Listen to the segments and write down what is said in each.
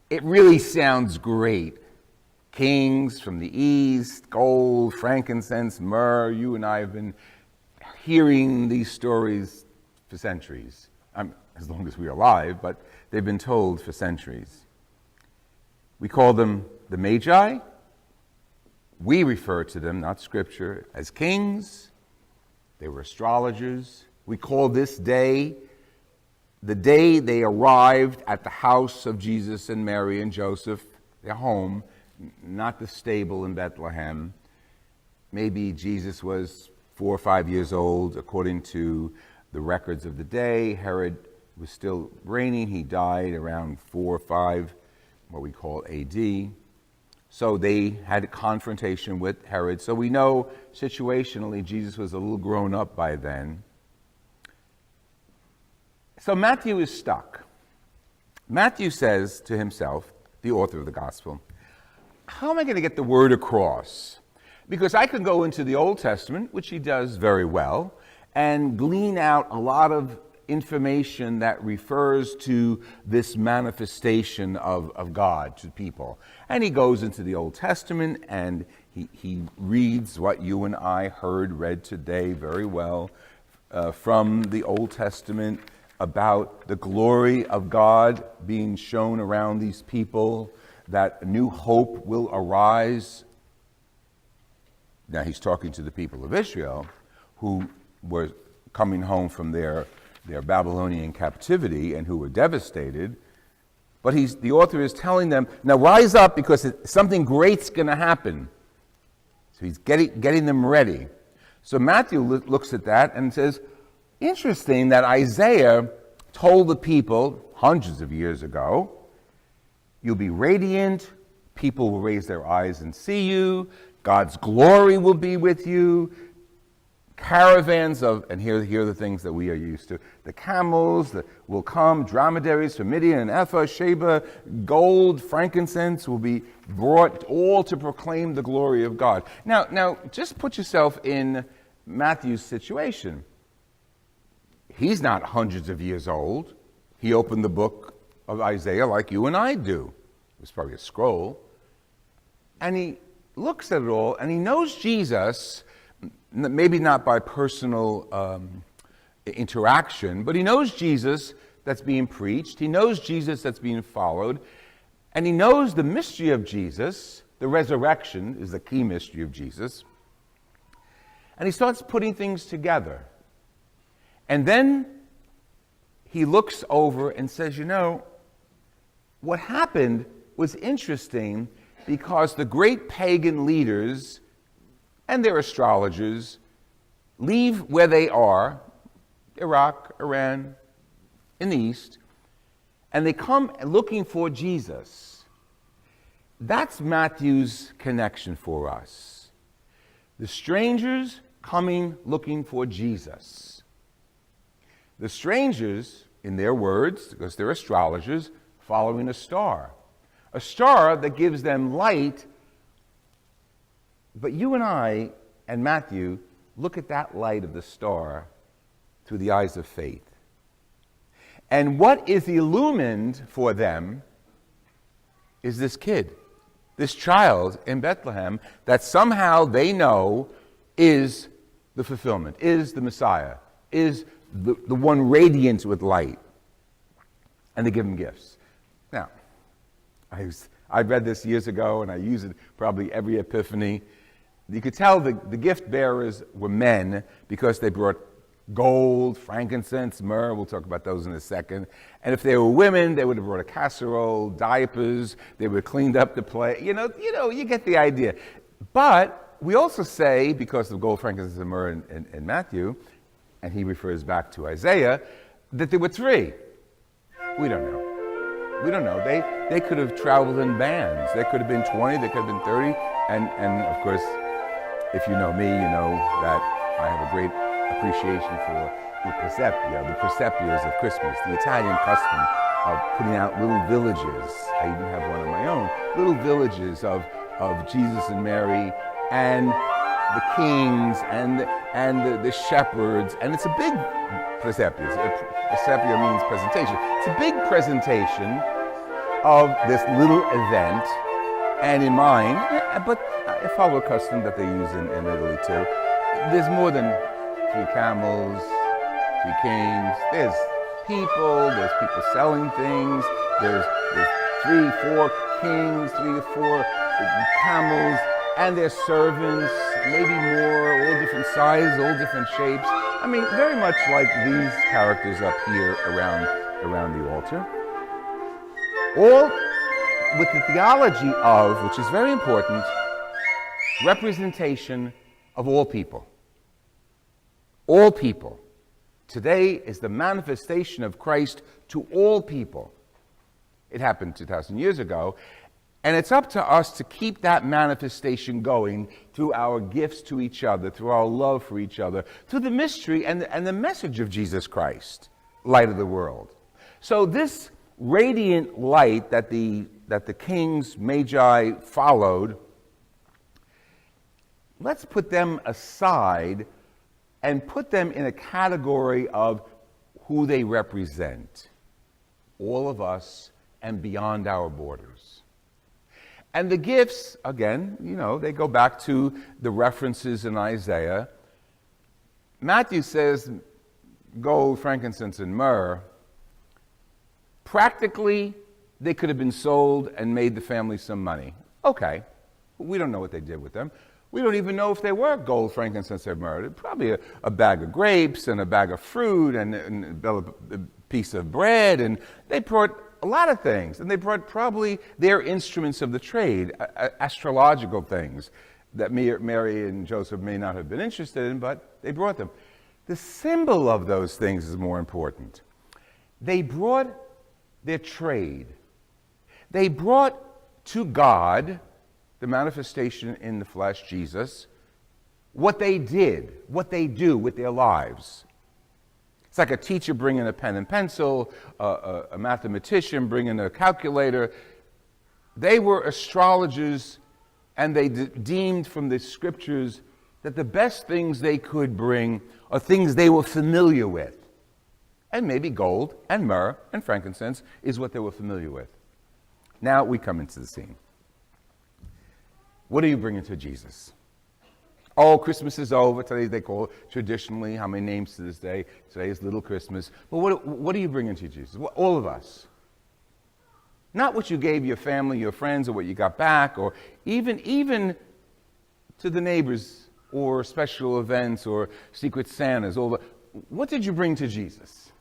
It really sounds great. Kings from the east, gold, frankincense, myrrh. You and I have been hearing these stories for centuries. As long as we're alive, but they've been told for centuries. We call them the Magi. We refer to them, not Scripture, as kings. They were astrologers. We call this day the day they arrived at the house of Jesus and Mary and Joseph, their home, not the stable in Bethlehem. Maybe Jesus was 4 or 5 years old, according to the records of the day. Herod was still reigning. He died around 4 or 5, what we call AD. So they had a confrontation with Herod. So we know situationally Jesus was a little grown up by then. So Matthew is stuck. Matthew says to himself, the author of the gospel, how am I going to get the word across? Because I can go into the Old Testament, which he does very well, and glean out a lot of information that refers to this manifestation of God to people. And he goes into the Old Testament and he reads what you and I read today very well from the Old Testament about the glory of God being shown around these people, that a new hope will arise. Now he's talking to the people of Israel who were coming home from their Babylonian captivity and who were devastated. But the author is telling them, now rise up because something great's going to happen. So he's getting them ready. So Matthew looks at that and says, interesting that Isaiah told the people hundreds of years ago, you'll be radiant, people will raise their eyes and see you, God's glory will be with you, caravans of, and here are the things that we are used to, the camels that will come, dromedaries from Midian and Ephah, Sheba, gold, frankincense will be brought, all to proclaim the glory of God. Now, just put yourself in Matthew's situation. He's not hundreds of years old. He opened the book of Isaiah like you and I do. It was probably a scroll. And he looks at it all, and he knows Jesus, maybe not by personal interaction, but he knows Jesus that's being preached. He knows Jesus that's being followed. And he knows the mystery of Jesus. The resurrection is the key mystery of Jesus. And he starts putting things together. And then he looks over and says, what happened was interesting because the great pagan leaders and their astrologers leave where they are, Iraq, Iran, in the east, and they come looking for Jesus. That's Matthew's connection for us. The strangers coming looking for Jesus. The strangers, in their words, because they're astrologers, following a star that gives them light. But you and I and Matthew look at that light of the star through the eyes of faith. And what is illumined for them is this kid, this child in Bethlehem that somehow they know is the fulfillment, is the Messiah, is the one radiant with light. And they give him gifts. Now, I read this years ago, and I use it probably every Epiphany. You could tell the gift bearers were men because they brought gold, frankincense, myrrh. We'll talk about those in a second. And if they were women, they would have brought a casserole, diapers. They would have cleaned up the place. You get the idea. But we also say, because of gold, frankincense, and myrrh in Matthew, and he refers back to Isaiah, that there were 3. We don't know. They could have traveled in bands. There could have been 20, there could have been 30. And of course, if you know me, you know that I have a great appreciation for the presepios of Christmas, the Italian custom of putting out little villages. I even have one of my own. Little villages of of Jesus and Mary and the kings and the shepherds, and it's a big presepia. Presepia means presentation. It's a big presentation of this little event, and in mine, but I follow a custom that they use in Italy too. There's more than 3 camels, 3 kings. There's people selling things. There's 3, 4 kings, 3 or 4 camels, and their servants, maybe more, all different sizes, all different shapes. I mean, very much like these characters up here around the altar. All with the theology of, which is very important, representation of all people. All people. Today is the manifestation of Christ to all people. It happened 2,000 years ago, and it's up to us to keep that manifestation going through our gifts to each other, through our love for each other, through the mystery and the message of Jesus Christ, light of the world. So this radiant light that the kings, magi followed, let's put them aside and put them in a category of who they represent. All of us and beyond our borders. And the gifts, again, they go back to the references in Isaiah. Matthew says gold, frankincense, and myrrh. Practically, they could have been sold and made the family some money. Okay, we don't know what they did with them. We don't even know if they were gold, frankincense, or myrrh. Probably a bag of grapes and a bag of fruit and a piece of bread. And they brought a lot of things. And they brought probably their instruments of the trade, astrological things that Mary and Joseph may not have been interested in, but they brought them. The symbol of those things is more important. They brought their trade. They brought to God, the manifestation in the flesh, Jesus, what they did, what they do with their lives. It's like a teacher bringing a pen and pencil, a mathematician bringing a calculator. They were astrologers, and they deemed from the scriptures that the best things they could bring are things they were familiar with. And maybe gold and myrrh and frankincense is what they were familiar with. Now we come into the scene. What are you bringing to Jesus? Oh, Christmas is over. Today they call it traditionally, how many names to this day? Today is Little Christmas. But what are you bringing to Jesus? All of us. Not what you gave your family, your friends, or what you got back, or even to the neighbors, or special events, or Secret Santas. What did you bring to Jesus?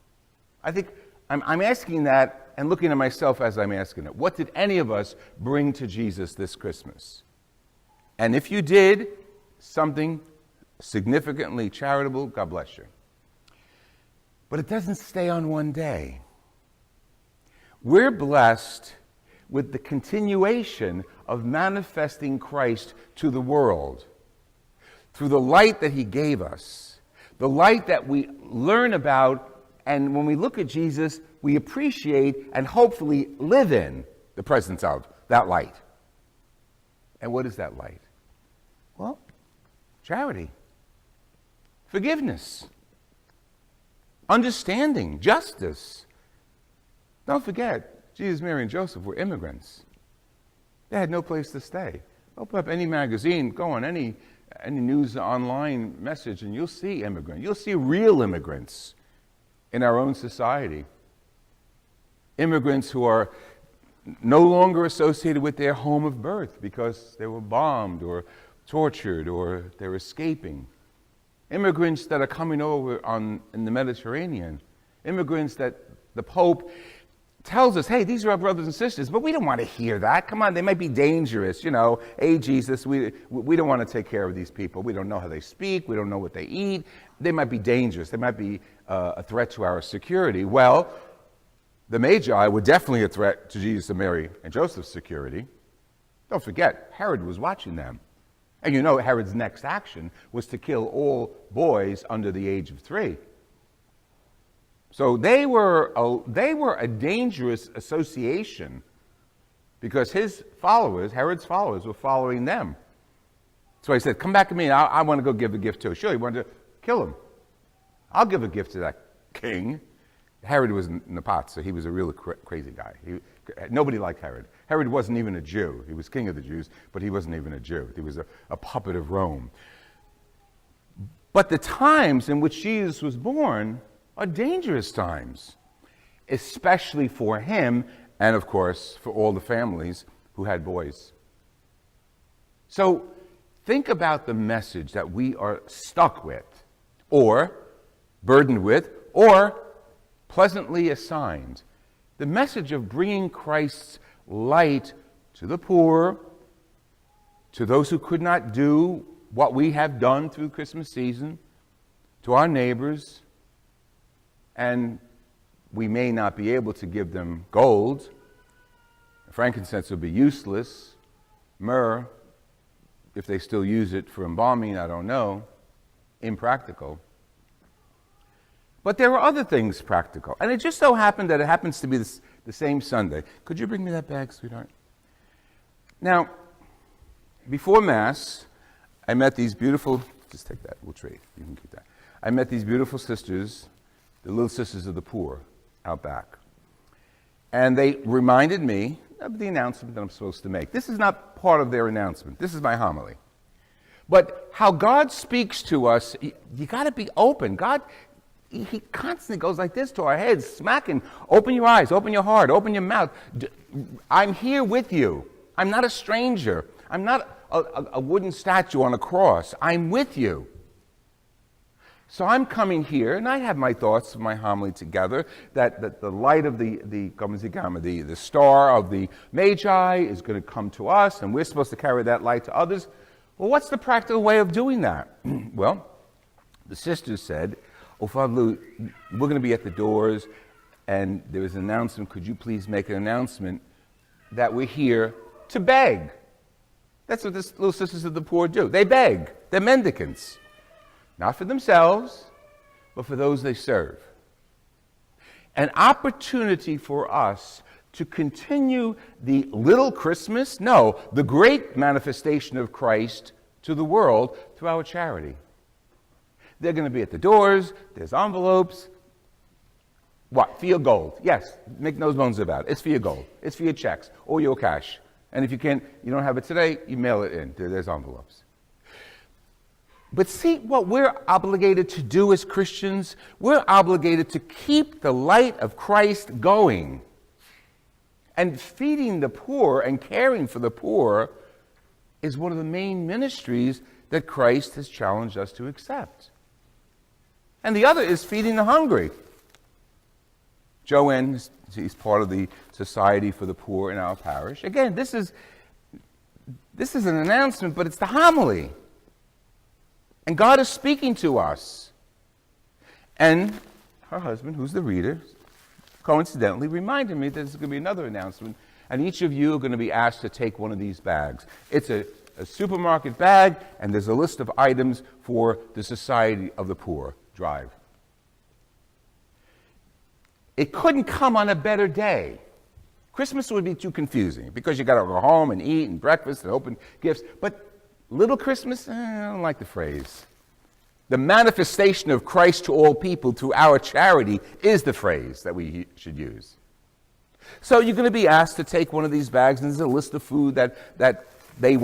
I think I'm asking that and looking at myself as I'm asking it. What did any of us bring to Jesus this Christmas? And if you did something significantly charitable, God bless you. But it doesn't stay on one day. We're blessed with the continuation of manifesting Christ to the world through the light that he gave us, the light that we learn about, and when we look at Jesus, we appreciate and hopefully live in the presence of that light. And what is that light? Well, charity, forgiveness, understanding, justice. Don't forget, Jesus, Mary, and Joseph were immigrants. They had no place to stay. Open up any magazine, go on any news online message, and you'll see immigrants. You'll see real immigrants in our own society. Immigrants who are no longer associated with their home of birth because they were bombed or tortured or they're escaping. Immigrants that are coming over in the Mediterranean. Immigrants that the Pope tells us, hey, these are our brothers and sisters, but we don't want to hear that. Come on, they might be dangerous. Hey, Jesus, we don't want to take care of these people. We don't know how they speak. We don't know what they eat. They might be dangerous. They might be a threat to our security. Well, the Magi were definitely a threat to Jesus and Mary and Joseph's security. Don't forget, Herod was watching them. And Herod's next action was to kill all boys under the age of 3. So they were a dangerous association because his followers, Herod's followers, were following them. So he said, come back to me, I want to go give a gift too. Sure, he wanted to kill him. I'll give a gift to that king. Herod was in the pot, so he was a really crazy guy. Nobody liked Herod. Herod wasn't even a Jew. He was king of the Jews, but he wasn't even a Jew. He was a puppet of Rome. But the times in which Jesus was born are dangerous times, especially for him and, of course, for all the families who had boys. So think about the message that we are stuck with, or burdened with, or pleasantly assigned. The message of bringing Christ's light to the poor, to those who could not do what we have done through the Christmas season, to our neighbors, and we may not be able to give them gold. Frankincense will be useless. Myrrh, if they still use it for embalming, I don't know. Impractical. But there are other things practical. And it just so happened that it happens to be the same Sunday. Could you bring me that bag, sweetheart? Now, before Mass, I met these beautiful, just take that, we'll trade, you can keep that. I met these beautiful sisters, the Little Sisters of the Poor, out back. And they reminded me of the announcement that I'm supposed to make. This is not part of their announcement. This is my homily. But how God speaks to us, you got to be open. God, he constantly goes like this to our heads, smacking. Open your eyes, open your heart, open your mouth. I'm here with you. I'm not a stranger. I'm not a wooden statue on a cross. I'm with you. So I'm coming here, and I have my thoughts of my homily together, that the light of the star of the Magi is going to come to us, and we're supposed to carry that light to others. Well, what's the practical way of doing that? Well, the sisters said, oh, Father Lou, we're going to be at the doors, and there is an announcement. Could you please make an announcement that we're here to beg? That's what the Little Sisters of the Poor do. They beg. They're mendicants. Not for themselves, but for those they serve. An opportunity for us to continue the little Christmas, no, the great manifestation of Christ to the world through our charity. They're going to be at the doors, there's envelopes. What? For your gold. Yes, make no bones about it. It's for your gold. It's for your checks or your cash. And if you don't have it today, you mail it in. There's envelopes. But see what we're obligated to do as Christians? We're obligated to keep the light of Christ going. And feeding the poor and caring for the poor is one of the main ministries that Christ has challenged us to accept. And the other is feeding the hungry. Joanne, he's part of the Society for the Poor in our parish. Again, this is an announcement, but it's the homily. And God is speaking to us. And her husband, who's the reader, coincidentally reminded me that there's going to be another announcement, and each of you are going to be asked to take one of these bags. It's a supermarket bag, and there's a list of items for the Society of the Poor. Drive. It couldn't come on a better day. Christmas would be too confusing because you got to go home and eat and breakfast and open gifts. But little Christmas, I don't like the phrase. The manifestation of Christ to all people through our charity is the phrase that we should use. So you're going to be asked to take one of these bags, and there's a list of food that they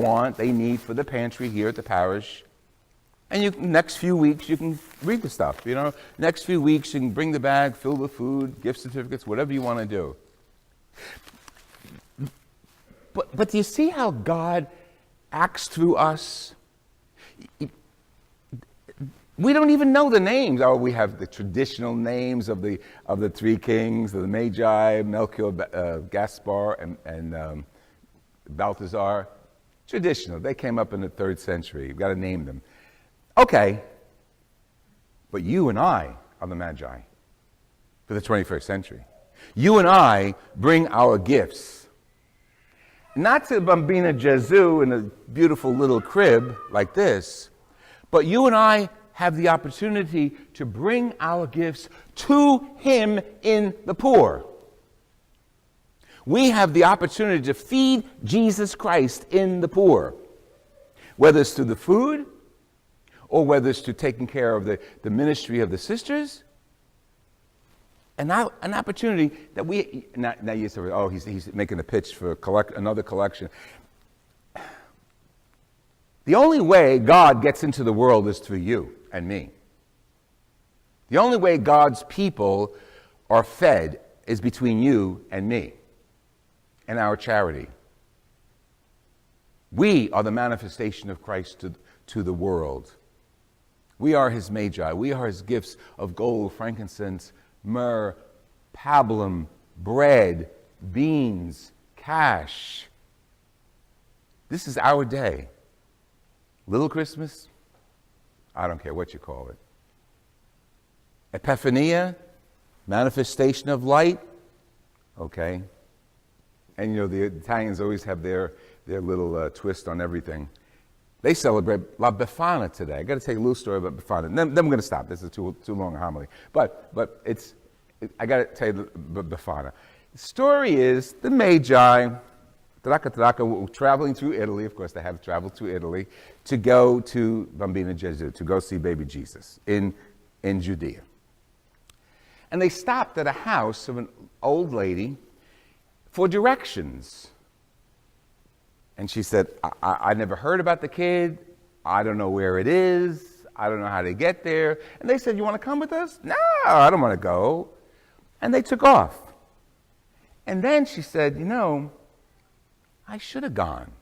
need for the pantry here at the parish. And next few weeks, you can read the stuff, Next few weeks, you can bring the bag, fill the food, gift certificates, whatever you want to do. But do you see how God acts through us? We don't even know the names. Oh, we have the traditional names of the three kings, of the Magi, Melchior, Gaspar, and Balthazar. Traditional. They came up in the 3rd century. You've got to name them. Okay, but you and I are the Magi for the 21st century. You and I bring our gifts, not to Bambina Gesù in a beautiful little crib like this, but you and I have the opportunity to bring our gifts to Him in the poor. we have the opportunity to feed Jesus Christ in the poor, whether it's through the food or whether it's through taking care of the ministry of the sisters. An opportunity that we, now you say, oh, he's making a pitch for another collection. The only way God gets into the world is through you and me. The only way God's people are fed is between you and me and our charity. We are the manifestation of Christ to the world. We are his magi. We are his gifts of gold, frankincense, myrrh, pablum, bread, beans, cash. This is our day. Little Christmas, I don't care what you call it. Epiphany, manifestation of light, okay. And you know, the Italians always have their little twist on everything. They celebrate La Befana today. I got to tell you a little story about Befana. Then I'm going to stop. This is too long a homily. But I got to tell you the Befana. The story is the Magi, were traveling through Italy. Of course, they have traveled to Italy to go to Bambino Gesù, to go see baby Jesus in Judea. And they stopped at a house of an old lady for directions. And she said, I never heard about the kid. I don't know where it is. I don't know how to get there. And they said, you want to come with us? No, I don't want to go. And they took off. And then she said, you know, I should have gone.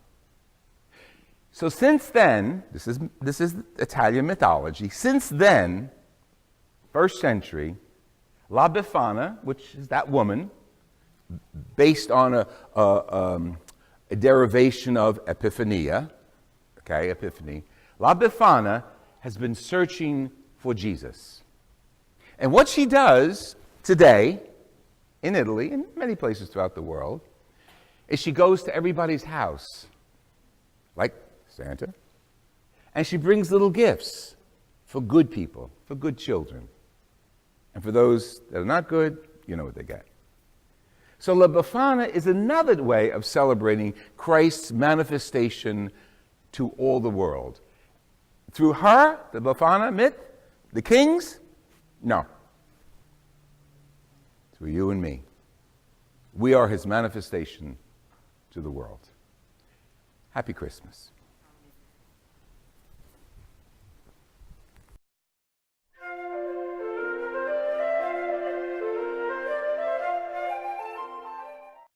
So since then, this is Italian mythology. Since then, first century, La Befana, which is that woman, based on a derivation of Epiphania, okay, Epiphany. La Befana has been searching for Jesus. And what she does today in Italy, and many places throughout the world, is she goes to everybody's house, like Santa, and she brings little gifts for good people, for good children. And for those that are not good, you know what they get. So La Befana is another way of celebrating Christ's manifestation to all the world. Through her, the Befana myth, the kings? No. Through you and me. We are his manifestation to the world. Happy Christmas.